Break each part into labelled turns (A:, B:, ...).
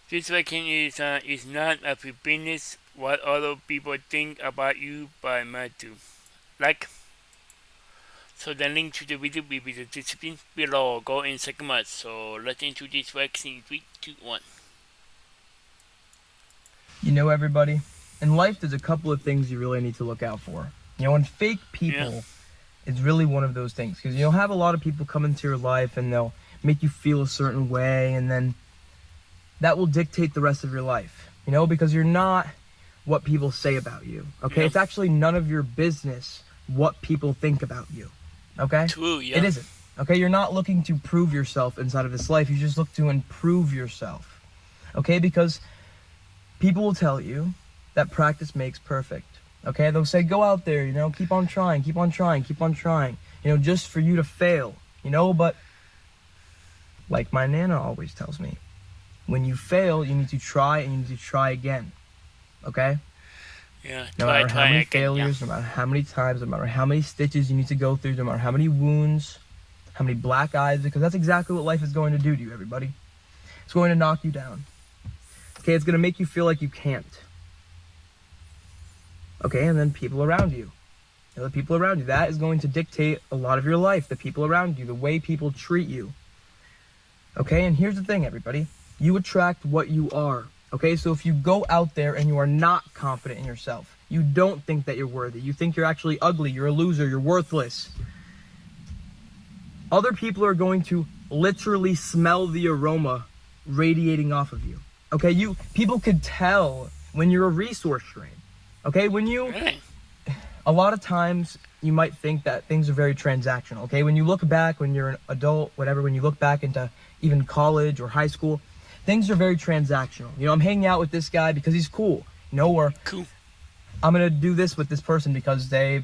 A: This vacation is not a business what other people think about you, but matter. Like, so the link to the video will be the description below. Go in second month. So let's into this vaccine. 3, 2, 1.
B: You know, everybody, in life there's a couple of things you really need to look out for. You know, and fake people is really one of those things. Because you'll have a lot of people come into your life and they'll make you feel a certain way, and then that will dictate the rest of your life. You know, because you're not what people say about you. Okay?
A: Yeah.
B: It's actually none of your business what people think about you. Okay?
A: True, yeah.
B: It isn't. Okay? You're not looking to prove yourself inside of this life. You just look to improve yourself. Okay? Because people will tell you that practice makes perfect. Okay? They'll say, go out there, you know, keep on trying, keep on trying, keep on trying. You know, just for you to fail. You know, but like my Nana always tells me, when you fail, you need to try and you need to try again. Okay?
A: Yeah,
B: No matter how many failures, no matter how many times, no matter how many stitches you need to go through, no matter how many wounds, how many black eyes, because that's exactly what life is going to do to you, everybody. It's going to knock you down. Okay, it's going to make you feel like you can't. Okay, and then people around you. You know, the people around you, that is going to dictate a lot of your life. The people around you, the way people treat you. Okay, and here's the thing, everybody. You attract what you are. Okay, so if you go out there and you are not confident in yourself, you don't think that you're worthy, you think you're actually ugly, you're a loser, you're worthless, other people are going to literally smell the aroma radiating off of you. Okay, people could tell when you're a resource strain. Okay, a lot of times you might think that things are very transactional. Okay, when you look back, when you're an adult, whatever, when you look back into even college or high school, things are very transactional. You know, I'm hanging out with this guy because he's cool. You know, or
A: cool.
B: I'm going to do this with this person because they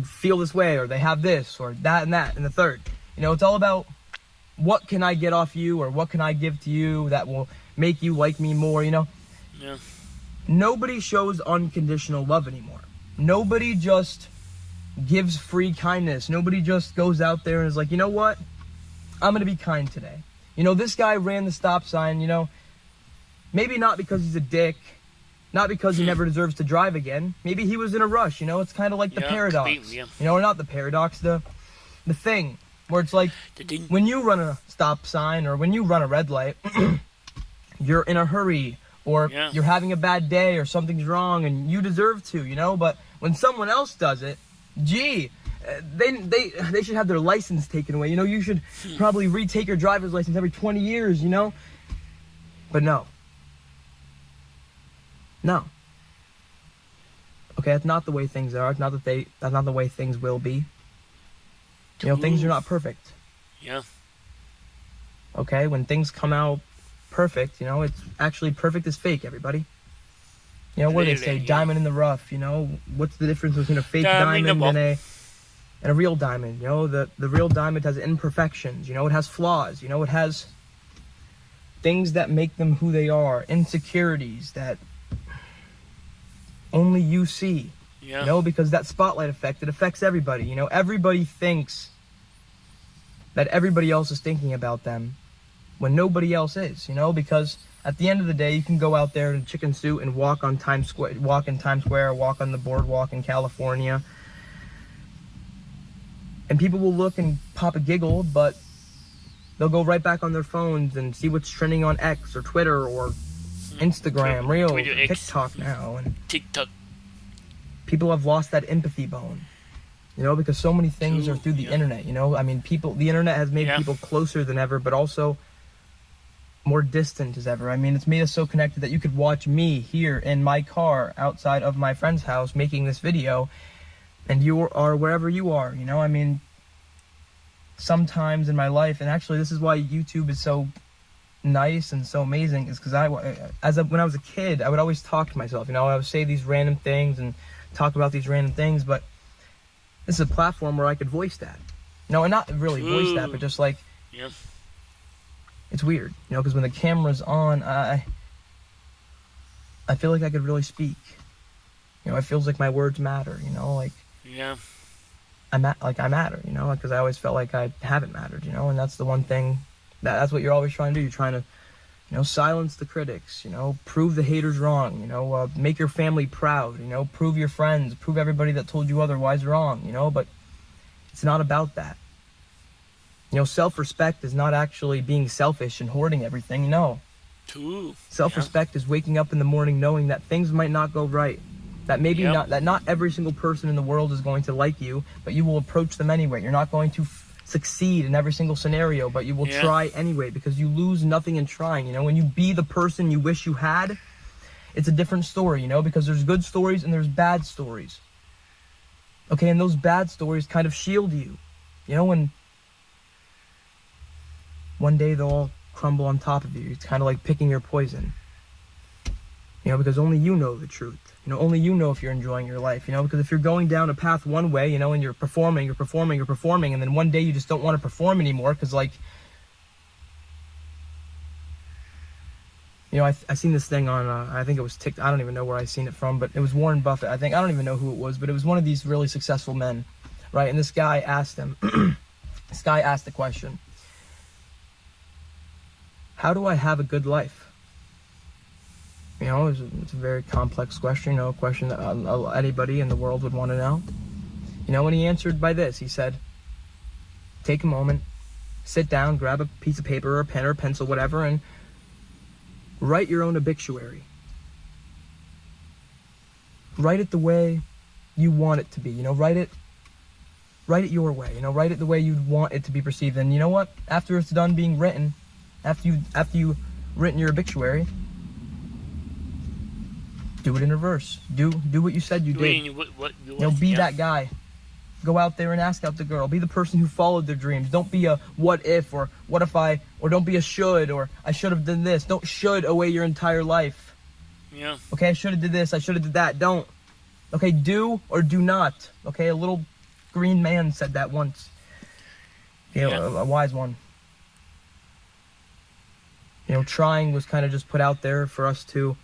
B: feel this way, or they have this, or that and the third. You know, it's all about what can I get off you, or what can I give to you that will make you like me more, you know?
A: Yeah.
B: Nobody shows unconditional love anymore. Nobody just gives free kindness. Nobody just goes out there and is like, you know what? I'm going to be kind today. You know, this guy ran the stop sign, you know, maybe not because he's a dick, not because he never deserves to drive again. Maybe he was in a rush, you know, it's kind of like the paradox, you know, or not the paradox, the thing where it's like when you run a stop sign or when you run a red light, you're in a hurry or you're having a bad day or something's wrong and you deserve to, you know, but when someone else does it, gee, they should have their license taken away. You know, you should probably retake your driver's license every 20 years, you know? But no. No. Okay, that's not the way things are. It's not that that's not the way things will be. You know, things are not perfect.
A: Yeah.
B: Okay, when things come out perfect, you know, it's actually perfect is fake, everybody. You know, what do they say? Diamond in the rough, you know? What's the difference between a fake diamond and a real diamond? You know, the real diamond has imperfections, you know, it has flaws, you know, it has things that make them who they are, insecurities that only you see.
A: Yeah.
B: You know, because that spotlight effect, it affects everybody. You know, everybody thinks that everybody else is thinking about them when nobody else is, you know, because at the end of the day, you can go out there in a chicken suit and walk in Times Square, walk on the boardwalk in California, and people will look and pop a giggle, but they'll go right back on their phones and see what's trending on X or Twitter or Instagram, Reels, TikTok now, and
A: TikTok.
B: People have lost that empathy bone, you know, because so many things are through the internet, you know. I mean, the internet has made people closer than ever, but also more distant as ever. I mean, it's made us so connected that you could watch me here in my car outside of my friend's house making this video, and you are wherever you are, you know. I mean, sometimes in my life, and actually this is why YouTube is so nice and so amazing, is because when I was a kid, I would always talk to myself, you know. I would say these random things and talk about these random things, but this is a platform where I could voice that. No, and not really voice that, but just like, it's weird, you know, because when the camera's on, I feel like I could really speak. You know, it feels like my words matter, you know, like, I matter, you know, because I always felt like I haven't mattered, you know, and that's the one thing, that's what you're always trying to do. You're trying to Silence the critics, prove the haters wrong, make your family proud, prove your friends, prove everybody that told you otherwise wrong, but it's not about that. Self-respect is not actually being selfish and hoarding everything, no.
A: True.
B: Self-respect is waking up in the morning knowing that things might not go right. That maybe not every single person in the world is going to like you, but you will approach them anyway. You're not going to succeed in every single scenario, but you will try anyway, because you lose nothing in trying. When you be the person you wish you had, it's a different story, because there's good stories and there's bad stories. Okay, and those bad stories kind of shield you. When one day they'll all crumble on top of you. It's kind of like picking your poison. Because only you know the truth. Only you know if you're enjoying your life, because if you're going down a path one way, and you're performing, and then one day you just don't want to perform anymore, because, I seen this thing on, I think it was TikTok, I don't even know where I seen it from, but it was Warren Buffett, I don't even know who it was, but it was one of these really successful men, right? And this guy asked him, the question, how do I have a good life? It's a very complex question, a question that anybody in the world would want to know. And he answered by this. He said, take a moment, sit down, grab a piece of paper or a pen or a pencil, whatever, and write your own obituary. Write it the way you want it to be. Write it your way. Write it the way you'd want it to be perceived. And you know what? After it's done being written, after you've written your obituary, do it in reverse. Do what you said you did. Be that guy. Go out there and ask out the girl. Be the person who followed their dreams. Don't be a what if or what if I, or don't be a should or I should have done this. Don't should away your entire life.
A: Yeah.
B: Okay, I should have did this. I should have did that. Don't. Okay, do or do not. Okay, a little green man said that once. A wise one. Trying was kind of just put out there for us to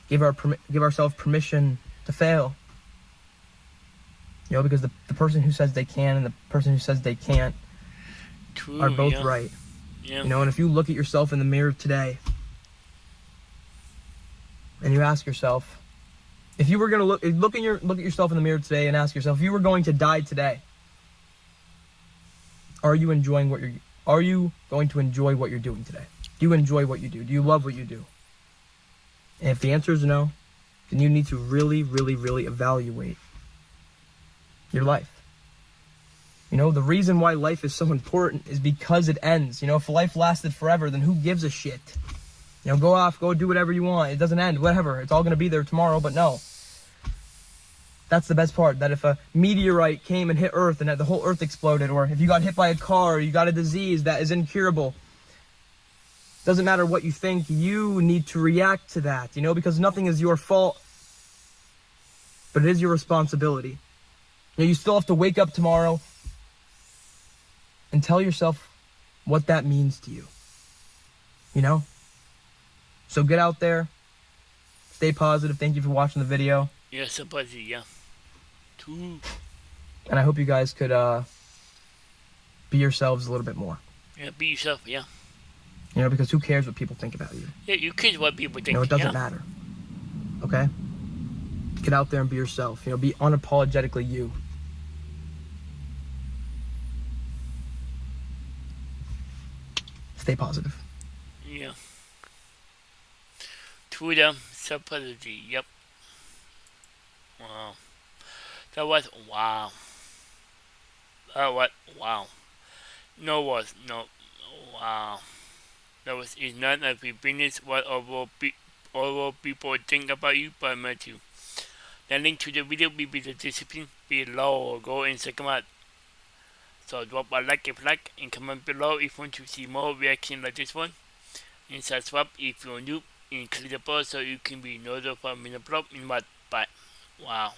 B: give ourselves permission to fail. Because the person who says they can and the person who says they can't are both right.
A: Yeah.
B: And if you look at yourself in the mirror today and you ask yourself, if you were going to look at yourself in the mirror today and ask yourself, if you were going to die today, are you going to enjoy what you're doing today? Do you enjoy what you do? Do you love what you do? And if the answer is no, then you need to really, really, really evaluate your life. The reason why life is so important is because it ends. If life lasted forever, then who gives a shit? Go do whatever you want. It doesn't end, whatever. It's all going to be there tomorrow, but no. That's the best part, that if a meteorite came and hit Earth and the whole Earth exploded, or if you got hit by a car, or you got a disease that is incurable, doesn't matter what you think, you need to react to that, because nothing is your fault, but it is your responsibility. You still have to wake up tomorrow and tell yourself what that means to you. So get out there, stay positive. Thank you for watching the video.
A: Yes, a buddy, yeah. True.
B: And I hope you guys could be yourselves a little bit more.
A: Yeah, be yourself, yeah.
B: Because who cares what people think about you?
A: Yeah, you care what people think.
B: It doesn't matter. Okay? Get out there and be yourself. Be unapologetically you. Stay positive.
A: Yeah. Twitter, supposedly, yep. Wow. That was wow. Wow. No. Wow. That was, it's not a business what all people think about you, but Matthew. The link to the video will be the description below. Go and check them out. So drop a like if you like, and comment below if you want to see more reaction like this one. And subscribe if you're new, and click the bell so you can be notified when I upload in what. Bye. Wow.